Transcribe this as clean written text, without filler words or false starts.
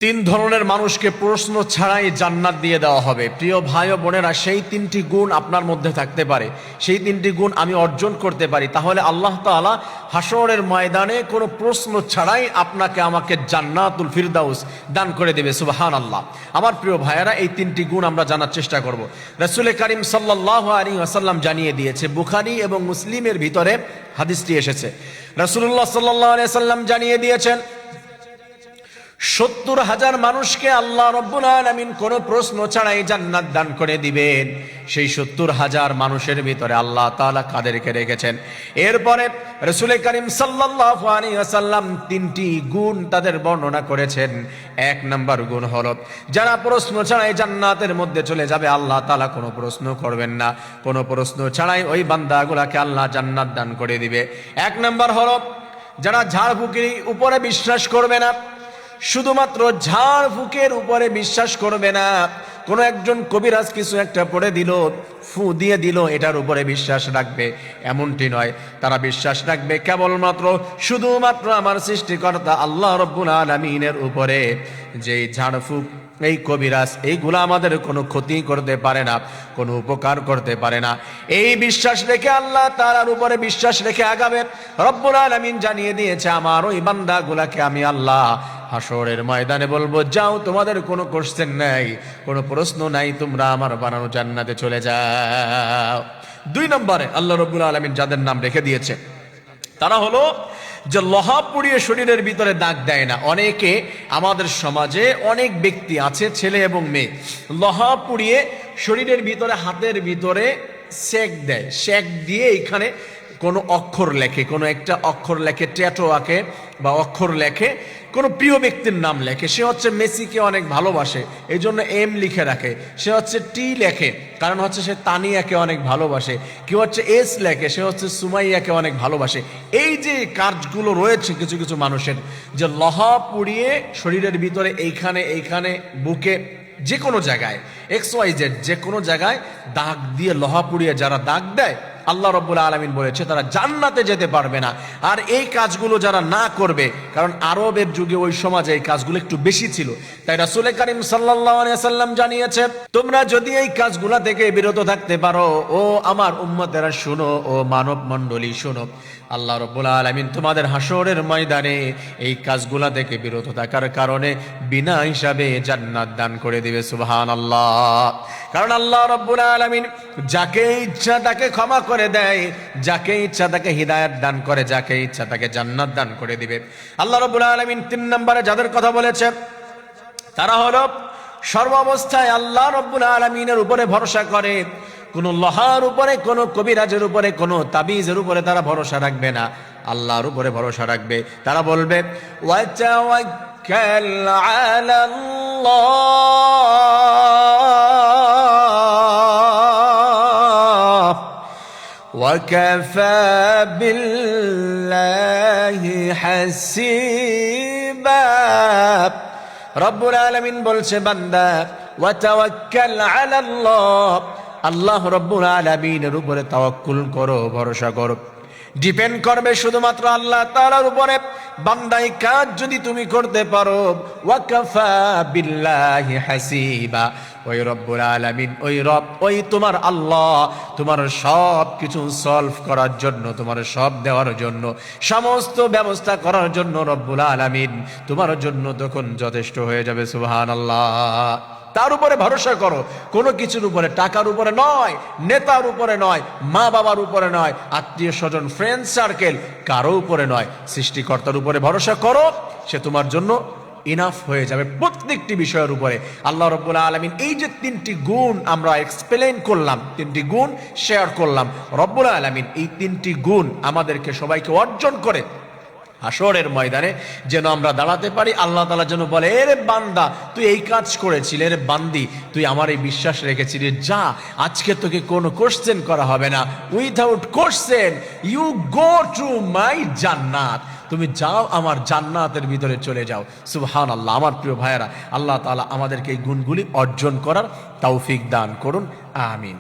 তিন ধরনের মানুষকে প্রশ্ন ছাড়াই জান্নাত দিয়ে দেওয়া হবে। প্রিয় ভাই ও বোনেরা, সেই তিনটি গুণ আপনার মধ্যে থাকতে পারে, সেই তিনটি গুণ আমি অর্জন করতে পারি, তাহলে আল্লাহ তাআলা হাশরের ময়দানে কোনো প্রশ্ন ছাড়াই আপনাকে আমাকে জান্নাতুল ফিরদাউস দান করে দেবে। সুবহানাল্লাহ। আমার প্রিয় ভাইয়েরা, এই তিনটি গুণ আমরা জানার চেষ্টা করব। রাসূল করিম সাল্লাল্লাহু আলাইহি ওয়াসাল্লাম জানিয়ে দিয়েছে, বুখারী এবং মুসলিমের ভিতরে হাদিসটি এসেছে। রাসূলুল্লাহ সাল্লাল্লাহু আলাইহি ওয়াসাল্লাম জানিয়ে দিয়েছেন, ৭০,০০০ মানুষকে আল্লাহ রাব্বুল আলামিন কোন প্রশ্ন ছাড়াই জান্নাত দান করে দিবেন। সেই ৭০,০০০ মানুষের ভিতরে আল্লাহ তাআলা কাদেরকে রেখেছেন? এরপরে রাসূল করিম সাল্লাল্লাহু আলাইহি ওয়াসাল্লাম তিনটি গুণ তাদের বর্ণনা করেছেন। এক নাম্বার গুণ হলো, যারা প্রশ্ন ছাড়াই জান্নাতের মধ্যে চলে যাবে, আল্লাহ তাআলা কোনো প্রশ্ন করবেন না, কোনো প্রশ্ন ছাড়াই ওই বান্দাগুলোকে আল্লাহ জান্নাত দান করে দিবে। এক নাম্বার হলো, যারা ঝাড়ফুঁকের উপরে বিশ্বাস করবে না, শুধুমাত্র ঝাড় ফুকের উপরে বিশ্বাস করবে না। কোন একজন কবিরাজ কিছু একটা পড়ে দিল, ফু দিয়ে দিল, এটার উপরে বিশ্বাস রাখবে এমনটি নয়। তারা বিশ্বাস রাখবে কেবলমাত্র শুধুমাত্র আমার সৃষ্টিকর্তা আল্লাহ রাব্বুল আলামিনের উপরে। যেই ঝাড়ফুঁক, এই কবিরাজ, এইগুলো আমাদের কোনো ক্ষতি করতে পারে না, কোনো উপকার করতে পারে না। এই বিশ্বাস রেখে আল্লাহ তাআলার উপরে বিশ্বাস রেখে আগাবে। রব্বুল আলামিন জানিয়ে দিয়েছে, আমার ওই বান্দাগুলাকে আমি আল্লাহ হাশরের ময়দানে বলবো, যাও, তোমাদের কোনো কোশ্চেন নাই, কোনো প্রশ্ন নাই, তোমরা আমার বানানো জান্নাতে চলে যাও। দুই নম্বরে আল্লাহ রাব্বুল আলামিন যাদের নাম রেখে দিয়েছে, তারা হলো যে লোহা পুড়িয়ে শরীরের ভিতরে দাগ দেয় না। অনেকে আমাদের সমাজে অনেক ব্যক্তি আছে, ছেলে এবং মেয়ে, লোহা পুড়িয়ে শরীরের ভিতরে, হাতের ভিতরে সেক দেয়। সেক দিয়ে এখানে কোনো অক্ষর লেখে, কোনো একটা অক্ষর লেখে, ট্যাটু আঁকে বা অক্ষর লেখে, কোনো প্রিয় ব্যক্তির নাম লেখে। সে হচ্ছে মেসিকে অনেক ভালোবাসে, এই জন্য এম লিখে রাখে। সে হচ্ছে টি লেখে, কারণ হচ্ছে সে তানিয়াকে অনেক ভালোবাসে। কেউ হচ্ছে এস লেখে, সে হচ্ছে সুমাইয়াকে অনেক ভালোবাসে। এই যে কাজগুলো রয়েছে কিছু কিছু মানুষের, যে লোহা পুড়িয়ে শরীরের ভিতরে এইখানে, এইখানে, বুকে, যে কোনো জায়গায়, XYZ যে কোনো জায়গায় দাগ দিয়ে লোহা পুড়িয়ে যারা দাগ দেয়, আল্লাহ রাব্বুল আলামিন বলেছে তারা জান্নাতে যেতে পারবে না। আর এই কাজগুলো যারা না করবে, কারণ আরবের যুগে ওই সমাজে এই কাজগুলো একটু বেশি ছিল, তাই রাসূল করিম সাল্লাল্লাহু আলাইহি ওয়াসাল্লাম জানিয়েছে, তোমরা যদি এই কাজগুলা থেকে বিরত থাকতে পারো, ও আমার উম্মতেরা শুনো, ও মানব মণ্ডলী শুনো, আল্লাহ রাব্বুল আলামিন তোমাদের হাশরের ময়দানে এই কাজগুলা থেকে বিরত থাকার কারণে বিনা হিসাবে জান্নাত দান করে দিবে। সুবহানাল্লাহ। কারণ আল্লাহ রাব্বুল আলামিন যাকে ইচ্ছা তাকে ক্ষমা করে দেয়, যাকে ইচ্ছা তাকে হিদায়াত দান করে, যাকে ইচ্ছা তাকে জান্নাত দান করে দিবে। আল্লাহ রাব্বুল আলামিন তিন নম্বরে যাদের কথা বলেছে, তারা হলো সর্বাবস্থায় আল্লাহ রাব্বুল আলামিনের উপরে ভরসা করে। কোন লোহার উপরে, কোন কবিরাজের উপরে, কোন তাবিজের উপরে তারা ভরসা রাখবে না, আল্লাহর উপরে ভরসা রাখবে। তারা বলবে, ওয়াতাওয়াক্কাল আলাল্লাহ ওয়াকাফা বিল্লাহি হাসিবা। রব্বুল আলামিন বলছে, বান্দা, ওয়াতাওয়াক্কাল আলাল্লাহ, আল্লাহ রব্বুল আলামিনের উপরে তাওয়াক্কুল করো, ভরসা করো, ডিপেন্ড করবে শুধুমাত্র আল্লাহ তাআলার উপরে। বান্দাই কাজ যদি তুমি করতে পারো, ওয়াকাফা বিল্লাহি হাসিবা, ওই রব্বুল আলামিন, ওই রব, ওই তোমার আল্লাহ তোমার সব কিছু সলভ করার জন্য, তোমার সব দেওয়ার জন্য, সমস্ত ব্যবস্থা করার জন্য রব্বুল আলামিন তোমার জন্য তখন যথেষ্ট হয়ে যাবে। সুবহানাল্লাহ। তার উপরে ভরসা করো, কোনো কিছুর উপরে, টাকার উপরে নয়, নেতার উপরে নয়, মা বাবার উপরে নয়, আত্মীয় স্বজন, ফ্রেন্ড সার্কেল, কারো উপরে নয়, সৃষ্টিকর্তার উপরে ভরসা করো, সে তোমার জন্য ইনাফ হয়ে যাবে প্রত্যেকটি বিষয়ের উপরে। আল্লাহ রাব্বুল আলামিন এই যে তিনটি গুণ আমরা এক্সপ্লেইন করলাম, তিনটি গুণ শেয়ার করলাম, রব্বুল আলামিন এই তিনটি গুণ আমাদেরকে সবাইকে অর্জন করে হাশরের ময়দানে যেন আমরা দাঁড়াতে পারি। আল্লাহ তাআলা যেন বলে, এরে বান্দা, তুই এই কাজ করেছিলি, এরে বান্দি, তুই আমার এই বিশ্বাস রেখেছিলি, যা, আজকে তোকে কোনো কোশ্চেন করা হবে না, without question you go to my জান্নাত, তুমি যাও, আমার জান্নাতের ভিতরে চলে যাও। সুবহানাল্লাহ। আমার প্রিয় ভাইয়েরা, আল্লাহ তাআলা আমাদেরকে এই গুণগুলি অর্জন করার তৌফিক দান করুন। আমিন।